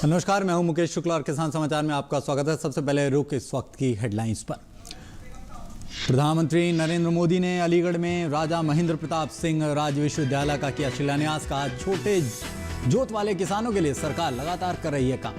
नमस्कार, मैं हूं मुकेश शुक्ला और किसान समाचार में आपका स्वागत है। सबसे पहले रुक इस वक्त की हेडलाइंस पर। प्रधानमंत्री नरेंद्र मोदी ने अलीगढ़ में राजा महेंद्र प्रताप सिंह राज्य विश्वविद्यालय का किया शिलान्यास। कहा, छोटे जोत वाले किसानों के लिए सरकार लगातार कर रही है काम।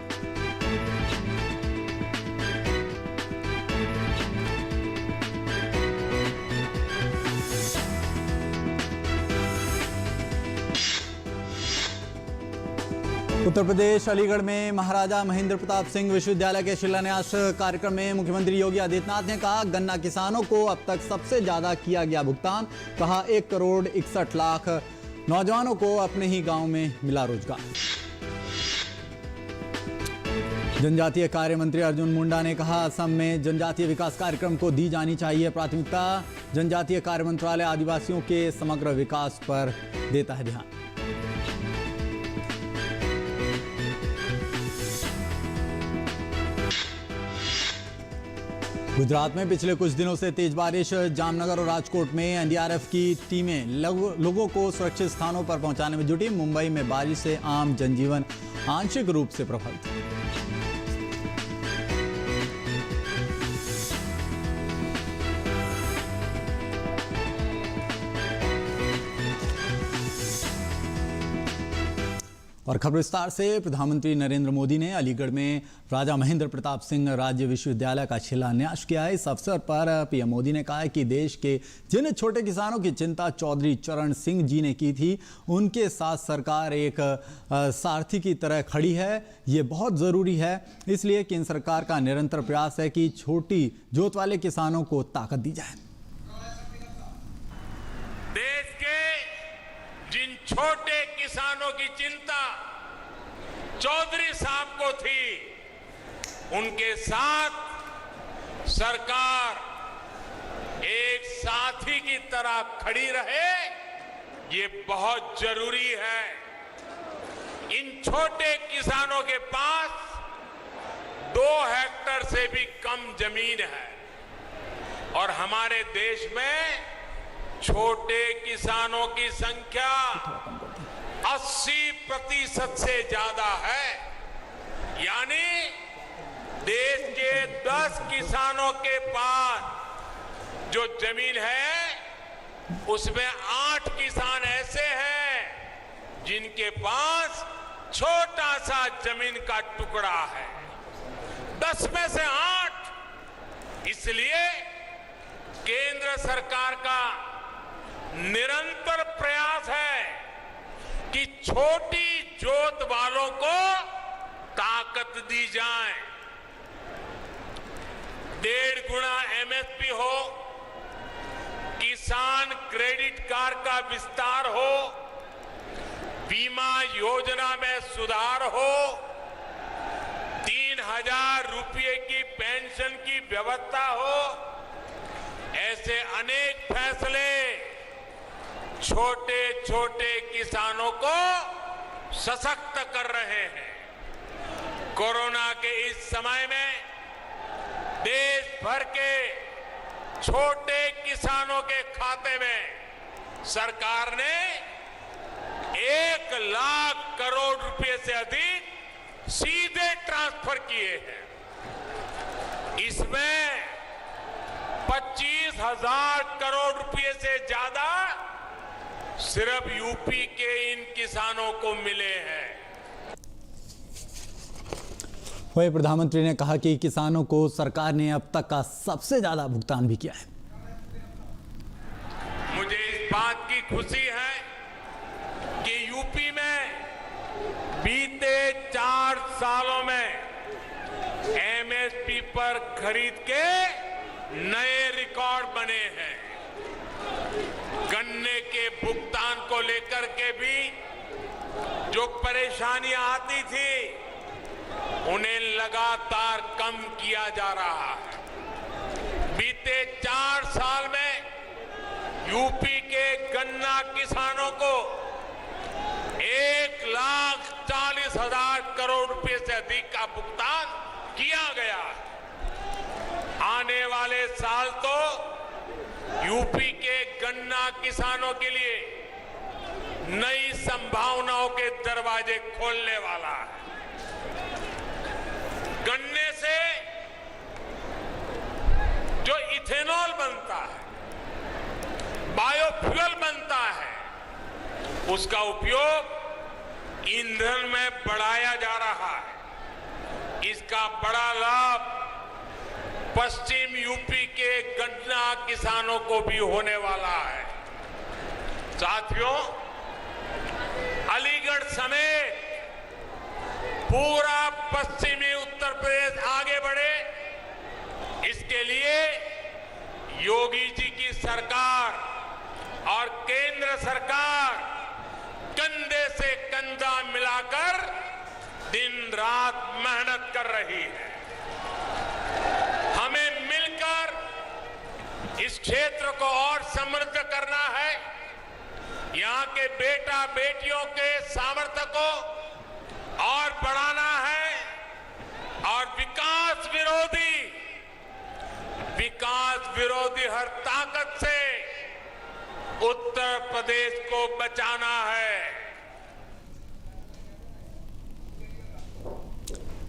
उत्तर प्रदेश अलीगढ़ में महाराजा महेंद्र प्रताप सिंह विश्वविद्यालय के शिलान्यास कार्यक्रम में मुख्यमंत्री योगी आदित्यनाथ ने कहा, गन्ना किसानों को अब तक सबसे ज्यादा किया गया भुगतान। कहा, 1,61,00,000 नौजवानों को अपने ही गांव में मिला रोजगार। जनजातीय कार्य मंत्री अर्जुन मुंडा ने कहा, असम में जनजातीय विकास कार्यक्रम को दी जानी चाहिए प्राथमिकता। जनजातीय कार्य मंत्रालय आदिवासियों के समग्र विकास पर देता है ध्यान। गुजरात में पिछले कुछ दिनों से तेज बारिश। जामनगर और राजकोट में एनडीआरएफ की टीमें लोगों को सुरक्षित स्थानों पर पहुंचाने में जुटी। मुंबई में बारिश से आम जनजीवन आंशिक रूप से प्रभावित। और खबर विस्तार से। प्रधानमंत्री नरेंद्र मोदी ने अलीगढ़ में राजा महेंद्र प्रताप सिंह राज्य विश्वविद्यालय का शिलान्यास किया है। इस अवसर पर पीएम मोदी ने कहा कि देश के जिन छोटे किसानों की चिंता चौधरी चरण सिंह जी ने की थी, उनके साथ सरकार एक सारथी की तरह खड़ी है। ये बहुत ज़रूरी है, इसलिए केंद्र सरकार का निरंतर प्रयास है कि छोटी जोत वाले किसानों को ताकत दी जाए। देश के जिन छोटे किसानों की चिंता चौधरी साहब को थी, उनके साथ सरकार एक साथी की तरह खड़ी रहे, ये बहुत जरूरी है। इन छोटे किसानों के पास 2 हेक्टेयर से भी कम जमीन है और हमारे देश में छोटे किसानों की संख्या 80% से ज्यादा है। यानी देश के 10 किसानों के पास जो जमीन है, उसमें 8 किसान ऐसे हैं जिनके पास छोटा सा जमीन का टुकड़ा है। 10 में से 8। इसलिए केंद्र सरकार का निरंतर प्रयास है कि छोटी जोत वालों को ताकत दी जाए। 1.5 गुना एमएसपी हो, किसान क्रेडिट कार्ड का विस्तार हो, बीमा योजना में सुधार हो, 3,000 रुपये की पेंशन की व्यवस्था हो, ऐसे अनेक फैसले छोटे छोटे किसानों को सशक्त कर रहे हैं। कोरोना के इस समय में देश भर के छोटे किसानों के खाते में सरकार ने 1,00,000 करोड़ रुपए से अधिक सीधे ट्रांसफर किए हैं। इसमें 25,000 करोड़ रुपए से ज्यादा सिर्फ यूपी के इन किसानों को मिले हैं। वही प्रधानमंत्री ने कहा कि किसानों को सरकार ने अब तक का सबसे ज्यादा भुगतान भी किया है। मुझे इस बात की खुशी है कि यूपी में बीते 4 सालों में एमएसपी पर खरीद के नए रिकॉर्ड बने हैं। गन्ने के भुगतान को लेकर के भी जो परेशानियां आती थी, उन्हें लगातार कम किया जा रहा है। बीते 4 साल में यूपी के गन्ना किसानों को 1,40,000 करोड़ रुपए से अधिक का भुगतान किया गया है। आने वाले साल तो यूपी के गन्ना किसानों के लिए नई संभावनाओं के दरवाजे खोलने वाला है। बनता है, बायोफ्यूल बनता है, उसका उपयोग ईंधन में बढ़ाया जा रहा है। इसका बड़ा लाभ पश्चिम यूपी के गन्ना किसानों को भी होने वाला है। साथियों, अलीगढ़ समेत पूरा पश्चिमी उत्तर प्रदेश आगे बढ़े, इसके लिए योगी जी की सरकार और केंद्र सरकार कंधे से कंधा मिलाकर दिन रात मेहनत कर रही है। हमें मिलकर इस क्षेत्र को और समृद्ध करना है, यहां के बेटा बेटियों के सामर्थ्य को और बढ़ाना है और विकास विरोधी हर ताकत से उत्तर प्रदेश को बचाना है।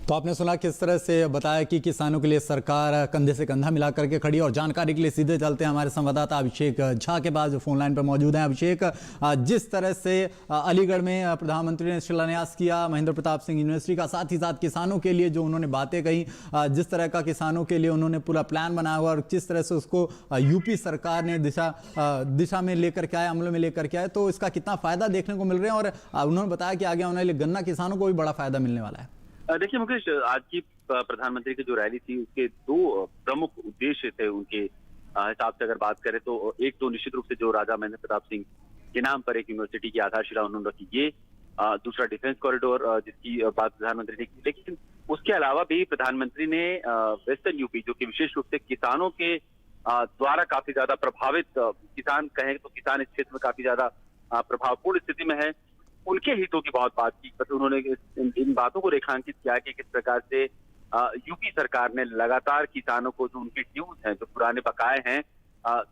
तो आपने सुना किस तरह से बताया कि किसानों के लिए सरकार कंधे से कंधा मिला करके खड़ी। और जानकारी के लिए सीधे चलते हैं हमारे संवाददाता अभिषेक झा के पास, जो फोन लाइन पर मौजूद हैं। अभिषेक, जिस तरह से अलीगढ़ में प्रधानमंत्री ने शिलान्यास किया महेंद्र प्रताप सिंह यूनिवर्सिटी का, साथ ही साथ किसानों के लिए जो उन्होंने बातें कही, जिस तरह का किसानों के लिए उन्होंने पूरा प्लान बनाया हुआ और किस तरह से उसको यूपी सरकार ने दिशा में लेकर के आए, अमल में लेकर के आए, तो इसका कितना फायदा देखने को मिल रहा है। और उन्होंने बताया कि आगे आने वाले गन्ना किसानों को भी बड़ा फायदा मिलने वाला है। देखिए मुकेश, आज की प्रधानमंत्री की जो रैली थी उसके दो प्रमुख उद्देश्य थे। उनके हिसाब से अगर बात करें तो एक तो निश्चित रूप से जो राजा महेंद्र प्रताप सिंह के नाम पर एक यूनिवर्सिटी की आधारशिला उन्होंने रखी, ये दूसरा डिफेंस कॉरिडोर जिसकी बात प्रधानमंत्री ने की। लेकिन उसके अलावा भी प्रधानमंत्री ने वेस्टर्न यूपी, जो कि विशेष रूप से किसानों के द्वारा काफी ज्यादा प्रभावित, किसान कहें तो किसान इस क्षेत्र में काफी ज्यादा प्रभावपूर्ण स्थिति में है, उनके हितों की बहुत बात की। उन्होंने इन बातों को रेखांकित किया कि किस प्रकार से यूपी सरकार ने लगातार किसानों को जो उनके ड्यूज हैं, जो पुराने बकाए हैं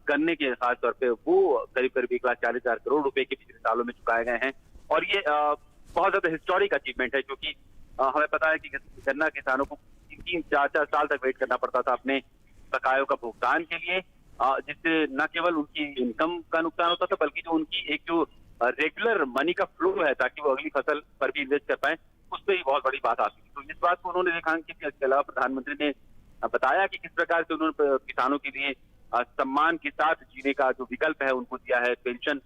गन्ने के खासतौर पे, वो करीब करीब 1,40,000 करोड़ रुपए के पिछले सालों में चुकाए गए हैं। और ये बहुत ज्यादा हिस्टोरिक अचीवमेंट है, क्योंकि हमें पता है कि गन्ना किसानों को 3-4 साल तक वेट करना पड़ता था अपने बकायों का भुगतान के लिए, जिससे न केवल उनकी इनकम का नुकसान होता था, बल्कि जो उनकी एक जो रेगुलर मनी का फ्लो है, ताकि वो अगली फसल पर भी इन्वेस्ट कर पाए, उस पर भी बहुत बड़ी बात आती थी। तो इस बात को उन्होंने रेखांकित किया। इसके अलावा प्रधानमंत्री ने बताया कि किस प्रकार से उन्होंने किसानों के लिए सम्मान के साथ जीने का जो विकल्प है उनको दिया है। पेंशन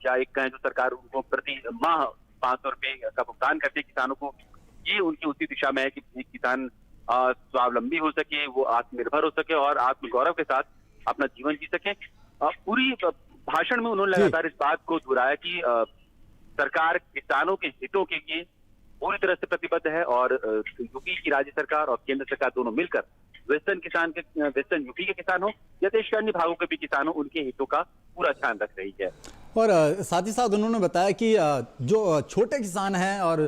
या एक कहें जो सरकार उनको प्रति माह 500 रुपए का भुगतान करती है किसानों को, ये उनकी उसी दिशा में है कि किसान स्वावलंबी हो सके, वो आत्मनिर्भर हो सके और आत्मगौरव के साथ अपना जीवन जी सके। पूरी भाषण में उन्होंने लगातार इस बात को दोहराया कि सरकार किसानों के हितों के लिए पूरी तरह से प्रतिबद्ध है और यूपी की राज्य सरकार और केंद्र सरकार दोनों मिलकर वेस्टर्न यूपी के किसान हो या देश के अन्य भागों के भी किसान हो, उनके हितों का पूरा ध्यान रख रही है। और साथ ही साथ उन्होंने बताया कि जो छोटे किसान हैं और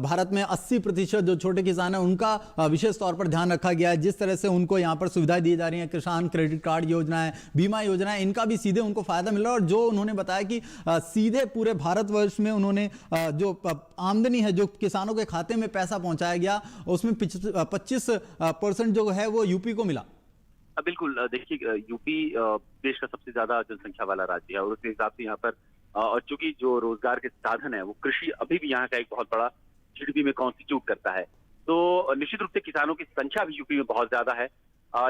भारत में 80% जो छोटे किसान हैं उनका विशेष तौर पर ध्यान रखा गया है। जिस तरह से उनको यहाँ पर सुविधाएं दी जा रही हैं, किसान क्रेडिट कार्ड योजनाएं, बीमा योजनाएं, इनका भी सीधे उनको फायदा मिल रहा है। और जो उन्होंने बताया कि सीधे पूरे भारतवर्ष में उन्होंने जो आमदनी है, जो किसानों के खाते में पैसा पहुंचाया गया, उसमें 25% जो है वो यूपी को मिला। बिल्कुल, देखिए यूपी देश का सबसे ज्यादा जनसंख्या वाला राज्य है और उस हिसाब से यहाँ पर और चूंकि जो रोजगार के साधन है वो कृषि अभी भी यहाँ का एक बहुत बड़ा जीडीपी में कॉन्स्टिट्यूट करता है। तो निश्चित रूप से किसानों की संख्या भी यूपी में बहुत ज्यादा है,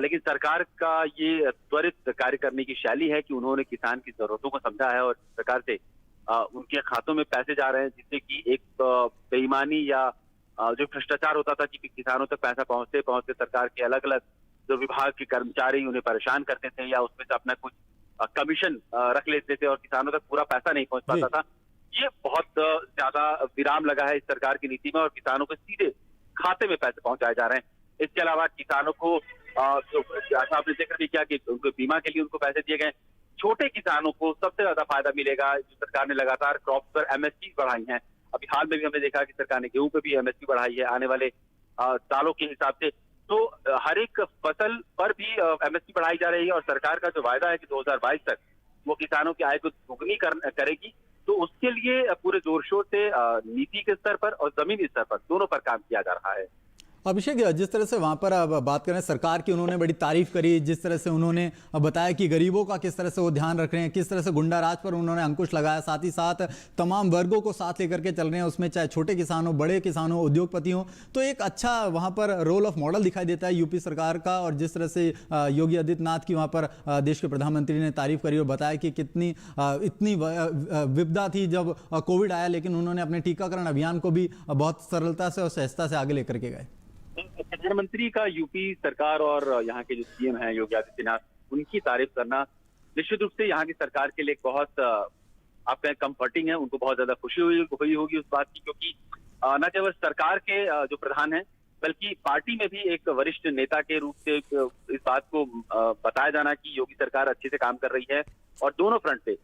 लेकिन सरकार का ये त्वरित कार्य करने की शैली है कि उन्होंने किसान की जरूरतों को समझा है और सरकार से उनके खातों में पैसे जा रहे हैं, जिससे कि एक बेईमानी या जो भ्रष्टाचार होता था कि किसानों तक पैसा पहुंचते पहुंचते सरकार के अलग अलग जो विभाग के कर्मचारी उन्हें परेशान करते थे या उसमें से अपना कुछ कमीशन रख लेते थे और किसानों तक पूरा पैसा नहीं पहुंच पाता था। ये बहुत ज्यादा विराम लगा है इस सरकार की नीति में और किसानों के सीधे खाते में पैसे पहुंचाए जा रहे हैं। इसके अलावा किसानों को आपने जिक्र भी किया कि उनको बीमा के लिए उनको पैसे दिए गए। छोटे किसानों को सबसे ज्यादा फायदा मिलेगा। जो सरकार ने लगातार क्रॉप पर एमएसपी बढ़ाई है, अभी हाल में भी हमने देखा कि सरकार ने गेहूं पे भी एमएसपी बढ़ाई है आने वाले सालों के हिसाब से। तो हर एक फसल पर भी एमएसपी बढ़ाई जा रही है और सरकार का जो वायदा है कि 2022 तक वो किसानों की आय को दोगुनी करेगी। तो उसके लिए पूरे जोर शोर से नीति के स्तर पर और जमीनी स्तर पर दोनों पर काम किया जा रहा है। अभिषेक, जिस तरह से वहां पर अब बात करें सरकार की, उन्होंने बड़ी तारीफ करी, जिस तरह से उन्होंने बताया कि गरीबों का किस तरह से वो ध्यान रख रहे हैं, किस तरह से गुंडा राज पर उन्होंने अंकुश लगाया, साथ ही साथ तमाम वर्गों को साथ लेकर के चल रहे हैं, उसमें चाहे छोटे किसान हो, बड़े किसान हो, उद्योगपति हो, तो एक अच्छा वहां पर रोल ऑफ मॉडल दिखाई देता है यूपी सरकार का। और जिस तरह से योगी आदित्यनाथ की वहां पर देश के प्रधानमंत्री ने तारीफ करी और बताया कि कितनी इतनी विपदा थी जब कोविड आया, लेकिन उन्होंने अपने टीकाकरण अभियान को भी बहुत सरलता से और सहजता से आगे लेकर के गए। प्रधानमंत्री का यूपी सरकार और यहाँ के जो सीएम हैं योगी आदित्यनाथ, उनकी तारीफ करना निश्चित रूप से यहाँ की सरकार के लिए बहुत आप कहें कंफर्टिंग है। उनको बहुत ज्यादा खुशी हुई होगी उस बात की, क्योंकि न केवल सरकार के जो प्रधान हैं बल्कि पार्टी में भी एक वरिष्ठ नेता के रूप से इस बात को बताया जाना कि योगी सरकार अच्छे से काम कर रही है। और दोनों फ्रंट पे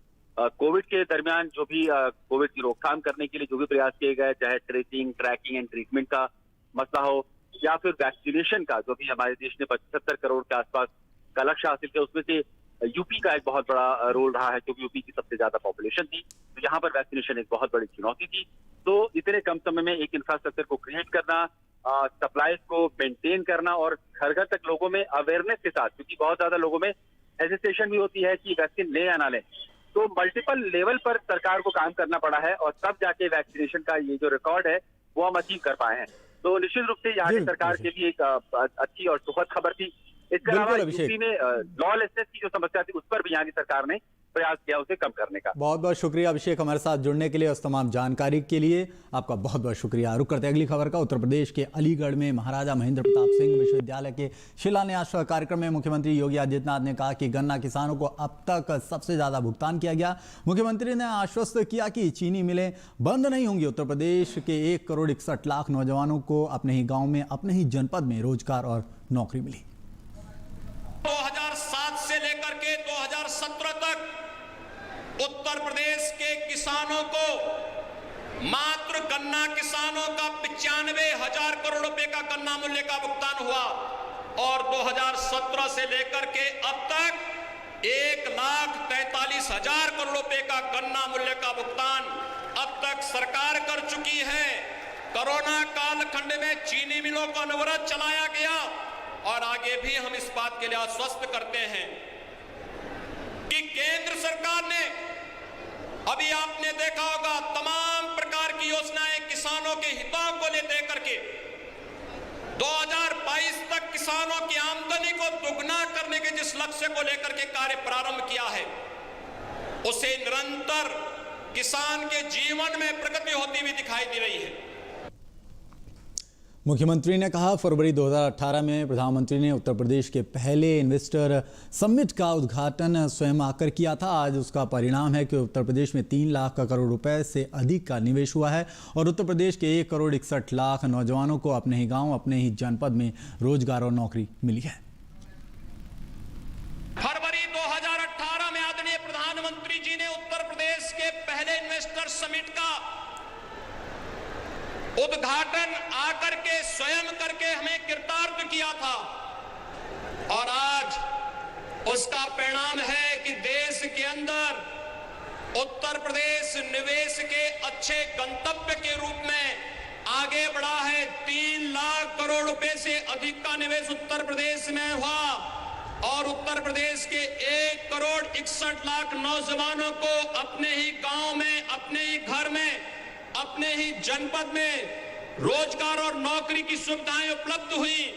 कोविड के दरमियान जो भी कोविड की रोकथाम करने के लिए जो भी प्रयास किए गए, चाहे ट्रेसिंग, ट्रैकिंग एंड ट्रीटमेंट का मसला हो या फिर वैक्सीनेशन का, जो भी हमारे देश ने 75 करोड़ के आसपास का लक्ष्य हासिल किया, उसमें से यूपी का एक बहुत बड़ा रोल रहा है, क्योंकि यूपी की सबसे ज्यादा पॉपुलेशन थी, तो यहाँ पर वैक्सीनेशन एक बहुत बड़ी चुनौती थी। तो इतने कम समय में एक इंफ्रास्ट्रक्चर को क्रिएट करना, सप्लाईज को मेंटेन करना और घर घर तक लोगों में अवेयरनेस के साथ, क्योंकि बहुत ज्यादा लोगों में हेजिटेशन भी होती है कि वैक्सीन ले या ना ले, तो मल्टीपल लेवल पर सरकार को काम करना पड़ा है और तब जाके वैक्सीनेशन का ये जो रिकॉर्ड है वो हम अचीव कर पाए हैं। तो निश्चित रूप से यहाँ की सरकार के लिए एक अच्छी और सुखद खबर थी। इसके अलावा यूपी में लॉलेसनेस की जो समस्या थी उस पर भी यहाँ की सरकार ने प्रयास किया उसे कम करने का। बहुत बहुत शुक्रिया अभिषेक, हमारे साथ जुड़ने के लिए, उस तमाम जानकारी के लिए आपका बहुत बहुत शुक्रिया। रुक करते अगली खबर का। उत्तर प्रदेश के अलीगढ़ में महाराजा महेंद्र प्रताप सिंह विश्वविद्यालय के शिलान्यास कार्यक्रम में मुख्यमंत्री योगी आदित्यनाथ ने कहा कि गन्ना किसानों को अब तक सबसे ज्यादा भुगतान किया गया। मुख्यमंत्री ने आश्वस्त किया कि चीनी मिलें बंद नहीं होंगी। उत्तर प्रदेश के 1 करोड़ 61 लाख नौजवानों को अपने ही गाँव में, अपने ही जनपद में रोजगार और नौकरी मिली। 2007 से लेकर के 2017 तक उत्तर प्रदेश के किसानों को, मात्र गन्ना किसानों का 95,000 करोड़ रुपए का गन्ना मूल्य का भुगतान हुआ और 2017 से लेकर के अब तक 1,43,000 करोड़ रुपए का गन्ना मूल्य का भुगतान अब तक सरकार कर चुकी है। कोरोना कालखंड में चीनी मिलों को अनवरत चलाया गया और आगे भी हम इस बात के लिए आश्वस्त करते हैं कि केंद्र सरकार ने, अभी आपने देखा होगा, तमाम प्रकार की योजनाएं किसानों के हितों को लेकर के 2022 तक किसानों की आमदनी को दुगना करने के जिस लक्ष्य को लेकर के कार्य प्रारंभ किया है, उसे निरंतर किसान के जीवन में प्रगति होती हुई दिखाई दे रही है। मुख्यमंत्री ने कहा, फरवरी 2018 में प्रधानमंत्री ने उत्तर प्रदेश के पहले इन्वेस्टर समिट का उद्घाटन स्वयं आकर किया था। आज उसका परिणाम है कि उत्तर प्रदेश में 3 लाख करोड़ रुपए से अधिक का निवेश हुआ है और उत्तर प्रदेश के 1 करोड़ 61 लाख नौजवानों को अपने ही गांव, अपने ही जनपद में रोजगार और नौकरी मिली है। फरवरी 2018 में आदरणीय प्रधानमंत्री जी ने उत्तर प्रदेश के पहले इन्वेस्टर समिट का उद्घाटन आकर के स्वयं करके हमें कृतार्थ किया था और आज उसका परिणाम है कि देश के अंदर उत्तर प्रदेश निवेश के अच्छे गंतव्य के रूप में आगे बढ़ा है। 3 लाख करोड़ रुपए से अधिक का निवेश उत्तर प्रदेश में हुआ और उत्तर प्रदेश के 1 करोड़ 61 लाख नौजवानों को अपने ही गांव में, अपने ही घर में, अपने ही जनपद में रोजगार और नौकरी की सुविधाएं उपलब्ध हुई।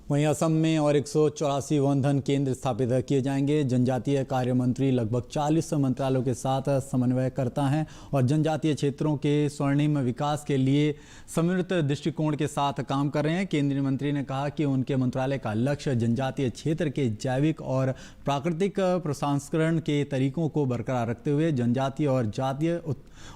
वहीं असम में और 184 वन धन केंद्र स्थापित किए जाएंगे। जनजातीय कार्य मंत्री लगभग 40 मंत्रालयों के साथ समन्वय करता है और जनजातीय क्षेत्रों के स्वर्णिम विकास के लिए समन्वित दृष्टिकोण के साथ काम कर रहे हैं। केंद्रीय मंत्री ने कहा कि उनके मंत्रालय का लक्ष्य जनजातीय क्षेत्र के जैविक और प्राकृतिक प्रसंस्करण के तरीकों को बरकरार रखते हुए जनजातीय और जातीय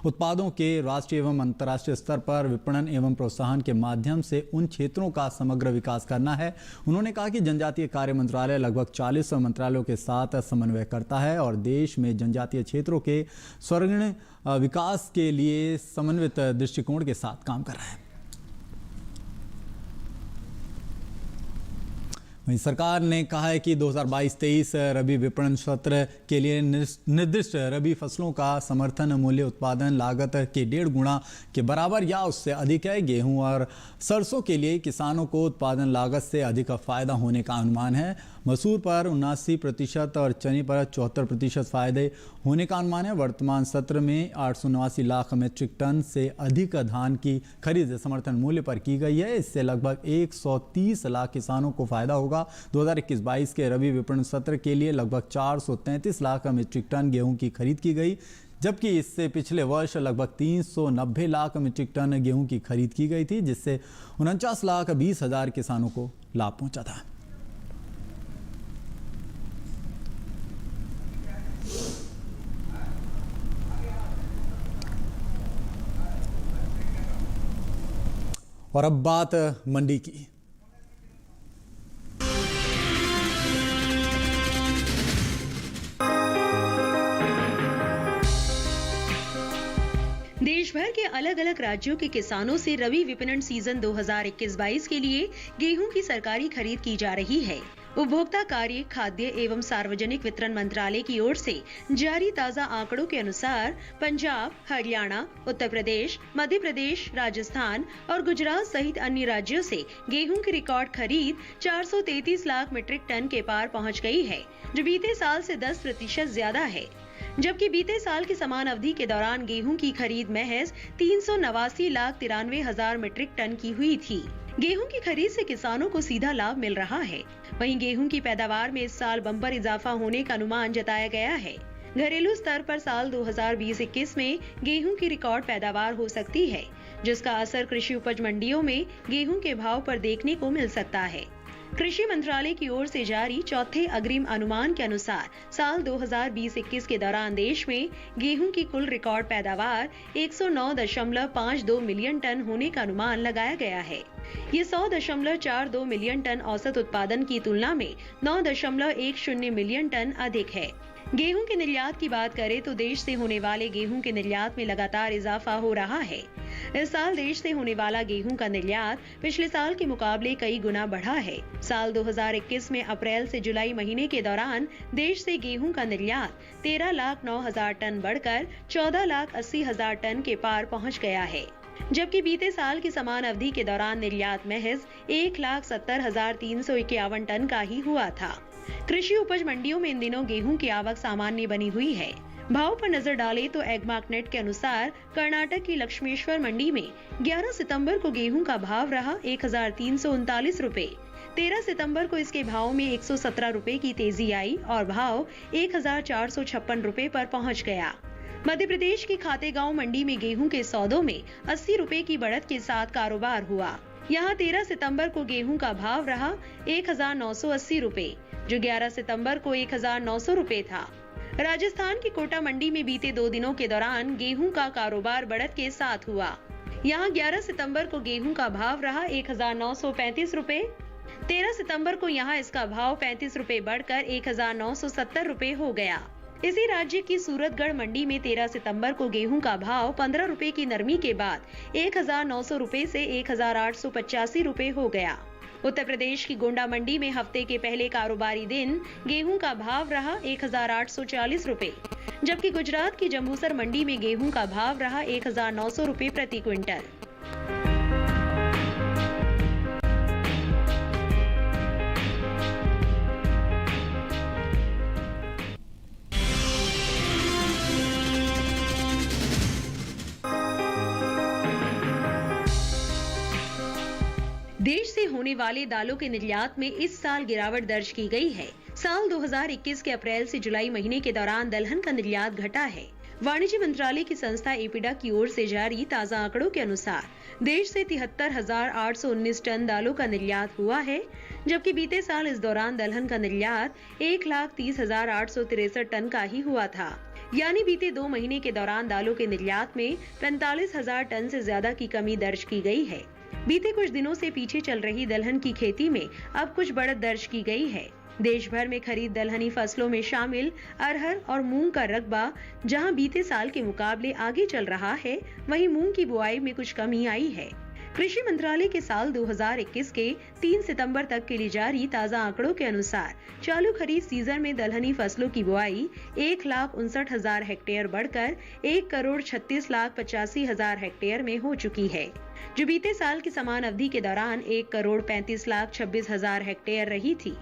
उत्पादों के राष्ट्रीय एवं अंतर्राष्ट्रीय स्तर पर विपणन एवं प्रोत्साहन के माध्यम से उन क्षेत्रों का समग्र विकास करना है। उन्होंने कहा कि जनजातीय कार्य मंत्रालय लगभग 40 मंत्रालयों के साथ समन्वय करता है और देश में जनजातीय क्षेत्रों के स्वर्णिम विकास के लिए समन्वित दृष्टिकोण के साथ काम कर रहा है। वहीं सरकार ने कहा है कि 2022-23 रबी विपणन सत्र के लिए निर्दिष्ट रबी फसलों का समर्थन मूल्य उत्पादन लागत के 1.5 गुना के बराबर या उससे अधिक है। गेहूं और सरसों के लिए किसानों को उत्पादन लागत से अधिक फायदा होने का अनुमान है। मसूर पर 79% और चने पर 74% फायदे होने का अनुमान है। वर्तमान सत्र में 879 लाख मीट्रिक टन से अधिक धान की खरीद समर्थन मूल्य पर की गई है। इससे लगभग 130 लाख किसानों को फायदा होगा। 2021-22 के रबी विपणन सत्र के लिए लगभग 433 लाख मीट्रिक टन गेहूं की खरीद की गई, जबकि इससे पिछले वर्ष लगभग 390 लाख मीट्रिक टन गेहूं की खरीद की गई थी, जिससे 49,20,000 किसानों को लाभ पहुंचा था। और अब बात मंडी की। देश भर के अलग अलग राज्यों के किसानों से रबी विपणन सीजन 2021-22 के लिए गेहूं की सरकारी खरीद की जा रही है। उपभोक्ता कार्य, खाद्य एवं सार्वजनिक वितरण मंत्रालय की ओर से जारी ताजा आंकड़ों के अनुसार पंजाब, हरियाणा, उत्तर प्रदेश, मध्य प्रदेश, राजस्थान और गुजरात सहित अन्य राज्यों से गेहूं की रिकॉर्ड खरीद 433 लाख मीट्रिक टन के पार पहुंच गई है, जो बीते साल से 10% ज्यादा है। जबकि बीते साल की समान अवधि के दौरान गेहूं की खरीद महज 389 लाख 93 हजार मीट्रिक टन की हुई थी। गेहूं की खरीद से किसानों को सीधा लाभ मिल रहा है। वहीं गेहूं की पैदावार में इस साल बम्पर इजाफा होने का अनुमान जताया गया है। घरेलू स्तर पर साल 2020-21 में गेहूं की रिकॉर्ड पैदावार हो सकती है, जिसका असर कृषि उपज मंडियों में गेहूं के भाव पर देखने को मिल सकता है। कृषि मंत्रालय की ओर से जारी चौथे अग्रिम अनुमान के अनुसार साल 2020-21 के दौरान देश में गेहूं की कुल रिकॉर्ड पैदावार 109.52 मिलियन टन होने का अनुमान लगाया गया है। ये 100.42 मिलियन टन औसत उत्पादन की तुलना में 9.10 मिलियन टन अधिक है। गेहूं के निर्यात की बात करें तो देश से होने वाले गेहूं के निर्यात में लगातार इजाफा हो रहा है। इस साल देश से होने वाला गेहूं का निर्यात पिछले साल के मुकाबले कई गुना बढ़ा है। साल 2021 में अप्रैल से जुलाई महीने के दौरान देश से गेहूं का निर्यात 13,09,000 टन बढ़कर 14,80,000 टन के पार पहुंच गया है, जबकि बीते साल की समान अवधि के दौरान निर्यात महज 1,70,351 टन का ही हुआ था। कृषि उपज मंडियों में इन दिनों गेहूं की आवक सामान्य बनी हुई है। भाव पर नजर डालें तो एग्मार्कनेट के अनुसार कर्नाटक की लक्ष्मेश्वर मंडी में 11 सितंबर को गेहूं का भाव रहा 1,339 रुपए। 13 सितंबर को इसके भाव में 117 रुपए की तेजी आई और भाव 1,456 रुपए पर पहुंच गया। मध्य प्रदेश की खातेगांव मंडी में गेहूं के सौदों में 80 रुपए की बढ़त के साथ कारोबार हुआ। यहाँ 13 सितंबर को गेहूं का भाव रहा 1,980 रुपए, जो 11 सितंबर को 1,900 रुपए था। राजस्थान की कोटा मंडी में बीते 2 दिनों के दौरान गेहूं का कारोबार बढ़त के साथ हुआ। यहाँ 11 सितंबर को गेहूं का भाव रहा 1,935 रुपए। 13 सितंबर को यहाँ इसका भाव 35 रुपए बढ़कर 1,970 रुपए हो गया। इसी राज्य की सूरतगढ़ मंडी में 13 सितंबर को गेहूं का भाव 15 रुपए की नरमी के बाद 1,900 रुपए से 1,885 रुपए हो गया। उत्तर प्रदेश की गोंडा मंडी में हफ्ते के पहले कारोबारी दिन गेहूं का भाव रहा 1,840 रुपए, जबकि गुजरात की जंबूसर मंडी में गेहूं का भाव रहा 1,900 रुपए प्रति क्विंटल। देश से होने वाले दालों के निर्यात में इस साल गिरावट दर्ज की गई है। साल 2021 के अप्रैल से जुलाई महीने के दौरान दलहन का निर्यात घटा है। वाणिज्य मंत्रालय की संस्था एपीडा की ओर से जारी ताजा आंकड़ों के अनुसार देश से 73,819 टन दालों का निर्यात हुआ है, जबकि बीते साल इस दौरान दलहन का निर्यात 1,30,863 टन का ही हुआ था। यानी बीते 2 महीने के दौरान दालों के निर्यात में 45,000 टन से ज्यादा की कमी दर्ज की गई है। बीते कुछ दिनों से पीछे चल रही दलहन की खेती में अब कुछ बढ़त दर्ज की गई है। देश भर में खरीद दलहनी फसलों में शामिल अरहर और मूंग का रकबा जहां बीते साल के मुकाबले आगे चल रहा है, वहीं मूंग की बुआई में कुछ कमी आई है। कृषि मंत्रालय के साल 2021 के 3 सितंबर तक के लिए जारी ताज़ा आंकड़ों के अनुसार चालू खरीफ सीजन में दलहनी फसलों की बुआई 1,59,000 हेक्टेयर बढ़कर 1,36,85,000 हेक्टेयर में हो चुकी है, जो बीते साल की समान अवधि के दौरान 1,35,26,000 हेक्टेयर रही थी।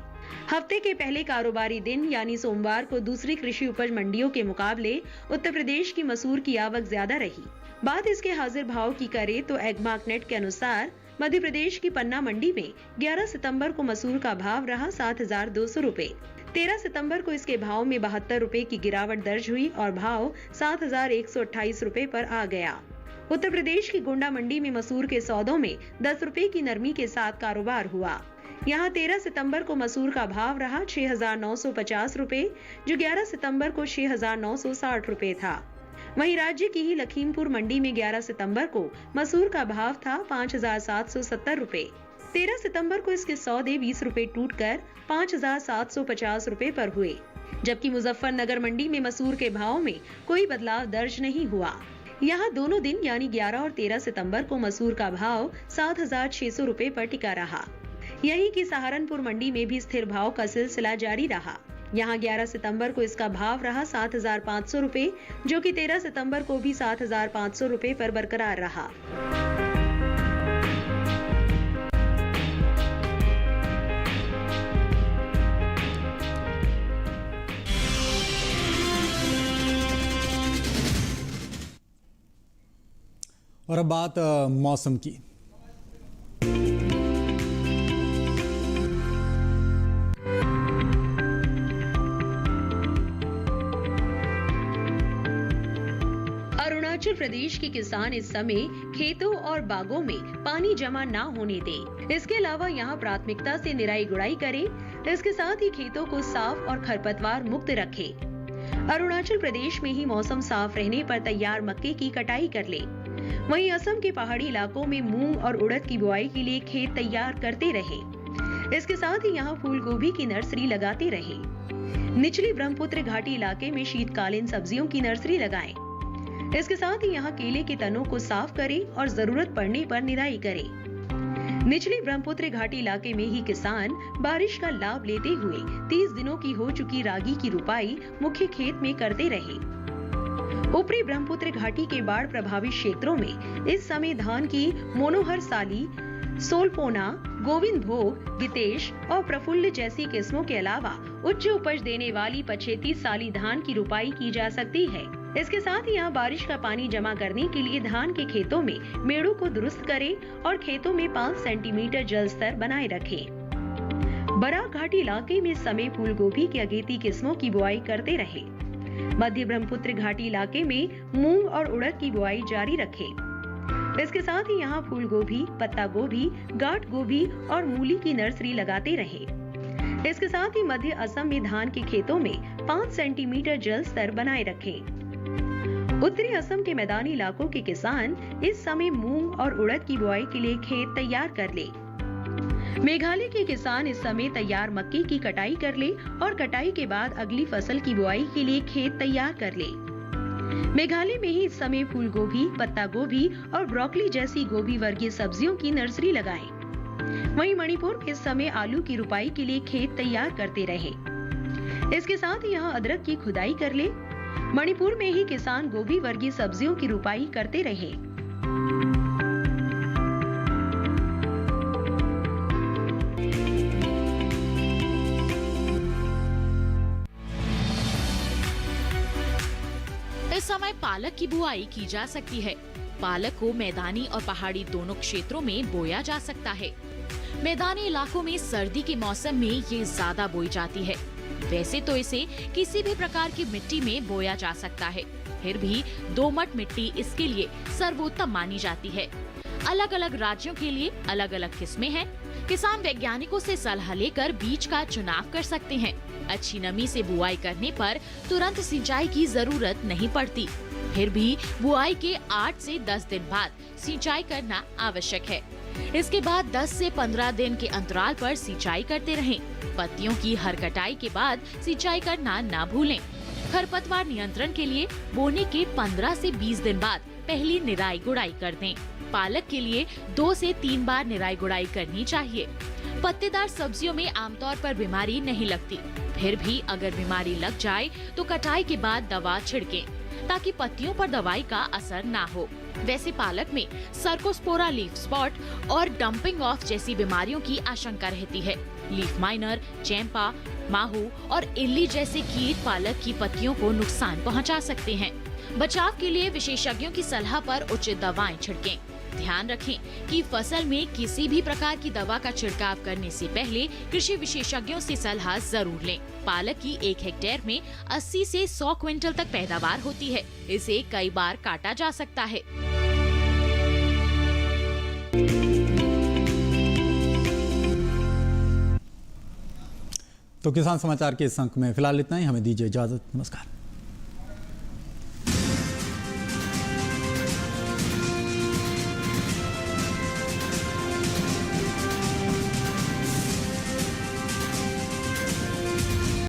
हफ्ते के पहले कारोबारी दिन यानी सोमवार को दूसरी कृषि उपज मंडियों के मुकाबले उत्तर प्रदेश की मसूर की आवक ज्यादा रही। बात इसके हाजिर भाव की करें तो एग्मार्कनेट के अनुसार मध्य प्रदेश की पन्ना मंडी में 11 सितंबर को मसूर का भाव रहा 7,200 रुपए। 13 सितंबर को इसके भाव में 72 रुपए की गिरावट दर्ज हुई और भाव 7,128 रुपए पर आ गया। उत्तर प्रदेश की गोंडा मंडी में मसूर के सौदों में 10 रुपए की नरमी के साथ कारोबार हुआ। यहाँ 13 सितंबर को मसूर का भाव रहा 6,950 रुपए, जो 11 सितंबर को 6,960 रुपए था। वहीं राज्य की ही लखीमपुर मंडी में 11 सितंबर को मसूर का भाव था 5,770 रुपए। 13 सितंबर को इसके सौदे 20 रुपए टूटकर 5,750 रुपए पर हुए, जबकि मुजफ्फरनगर मंडी में मसूर के भाव में कोई बदलाव दर्ज नहीं हुआ। यहाँ दोनों दिन यानी 11 और 13 सितंबर को मसूर का भाव 7,600 रुपए पर टिका रहा। यहीं की सहारनपुर मंडी में भी स्थिर भाव का सिलसिला जारी रहा। यहाँ 11 सितंबर को इसका भाव रहा 7,500 रुपए, जो कि 13 सितंबर को भी 7,500 रुपए पर बरकरार रहा। और अब बात मौसम की। अरुणाचल प्रदेश के किसान इस समय खेतों और बागों में पानी जमा ना होने दें। इसके अलावा यहाँ प्राथमिकता से निराई गुड़ाई करें। इसके साथ ही खेतों को साफ और खरपतवार मुक्त रखें। अरुणाचल प्रदेश में ही मौसम साफ रहने पर तैयार मक्के की कटाई कर ले। वहीं असम के पहाड़ी इलाकों में मूंग और उड़द की बुआई के लिए खेत तैयार करते रहे। इसके साथ ही यहाँ फूल गोभी की नर्सरी लगाते रहे। निचली ब्रह्मपुत्र घाटी इलाके में शीतकालीन सब्जियों की नर्सरी लगाएं। इसके साथ ही यहाँ केले के तनों को साफ करें और जरूरत पड़ने पर निराई करें। निचली ब्रह्मपुत्र घाटी इलाके में ही किसान बारिश का लाभ लेते हुए 30 दिनों की हो चुकी रागी की रुपाई मुख्य खेत में करते रहे। ऊपरी ब्रह्मपुत्र घाटी के बाढ़ प्रभावित क्षेत्रों में इस समय धान की मोनोहर साली, सोलपोना, गोविंद भोग, गितेश और प्रफुल्ल जैसी किस्मों के अलावा उच्च उपज देने वाली 25 साली धान की रुपाई की जा सकती है। इसके साथ ही यहाँ बारिश का पानी जमा करने के लिए धान के खेतों में मेड़ों को दुरुस्त करें और खेतों में 5 सेंटीमीटर जल स्तर बनाए रखें। बराक घाटी इलाके में समय फूल गोभी की अगेती किस्मों की बुआई करते रहे। मध्य ब्रह्मपुत्र घाटी इलाके में मूंग और उड़द की बुआई जारी रखें। इसके साथ ही यहाँ फूल गोभी, पत्ता गोभी, गांठ गोभी और मूली की नर्सरी लगाते रहे। इसके साथ ही मध्य असम में धान के खेतों में 5 सेंटीमीटर जल स्तर बनाए रखें। उत्तरी असम के मैदानी इलाकों के किसान इस समय मूंग और उड़द की बुआई के लिए खेत तैयार कर ले। मेघालय के किसान इस समय तैयार मक्के की कटाई कर ले और कटाई के बाद अगली फसल की बुआई के लिए खेत तैयार कर ले। मेघालय में ही इस समय फूल गोभी, पत्ता गोभी और ब्रोकली जैसी गोभी वर्गीय सब्जियों की नर्सरी लगाएं। वहीं मणिपुर में इस समय आलू की रुपाई के लिए खेत तैयार करते रहे। इसके साथ ही यहाँ अदरक की खुदाई कर ले। मणिपुर में ही किसान गोभी वर्गीय सब्जियों की रुपाई करते रहे। इस समय पालक की बुआई की जा सकती है। पालक को मैदानी और पहाड़ी दोनों क्षेत्रों में बोया जा सकता है। मैदानी इलाकों में सर्दी के मौसम में ये ज्यादा बोई जाती है। वैसे तो इसे किसी भी प्रकार की मिट्टी में बोया जा सकता है, फिर भी दोमट मिट्टी इसके लिए सर्वोत्तम मानी जाती है। अलग अलग राज्यों के लिए अलग अलग किस्में हैं। किसान वैज्ञानिकों से सलाह लेकर बीज का चुनाव कर सकते हैं। अच्छी नमी से बुआई करने पर तुरंत सिंचाई की जरूरत नहीं पड़ती, फिर भी बुआई के 8 से 10 दिन बाद सिंचाई करना आवश्यक है। इसके बाद 10 से 15 दिन के अंतराल पर सिंचाई करते रहें। पत्तियों की हर कटाई के बाद सिंचाई करना ना भूलें। खरपतवार नियंत्रण के लिए बोने के 15 से 20 दिन बाद पहली निराई गुड़ाई कर दें। पालक के लिए 2 से 3 बार निराई गुड़ाई करनी चाहिए। पत्तेदार सब्जियों में आमतौर पर बीमारी नहीं लगती, फिर भी अगर बीमारी लग जाए तो कटाई के बाद दवा छिड़कें ताकि पत्तियों पर दवाई का असर ना हो। वैसे पालक में सर्कोस्पोरा लीफ स्पॉट और डंपिंग ऑफ जैसी बीमारियों की आशंका रहती है। लीफ माइनर, चैंपा, माहू और इल्ली जैसे कीट पालक की पत्तियों को नुकसान पहुंचा सकते हैं। बचाव के लिए विशेषज्ञों की सलाह पर उचित दवाएं छिड़कें। ध्यान रखें कि फसल में किसी भी प्रकार की दवा का छिड़काव करने से पहले कृषि विशेषज्ञों से सलाह जरूर लें। पालक की 1 हेक्टेयर में 80 से 100 क्विंटल तक पैदावार होती है। इसे कई बार काटा जा सकता है। तो किसान समाचार के इस अंक में फिलहाल इतना ही। हमें दीजिए इजाजत। नमस्कार।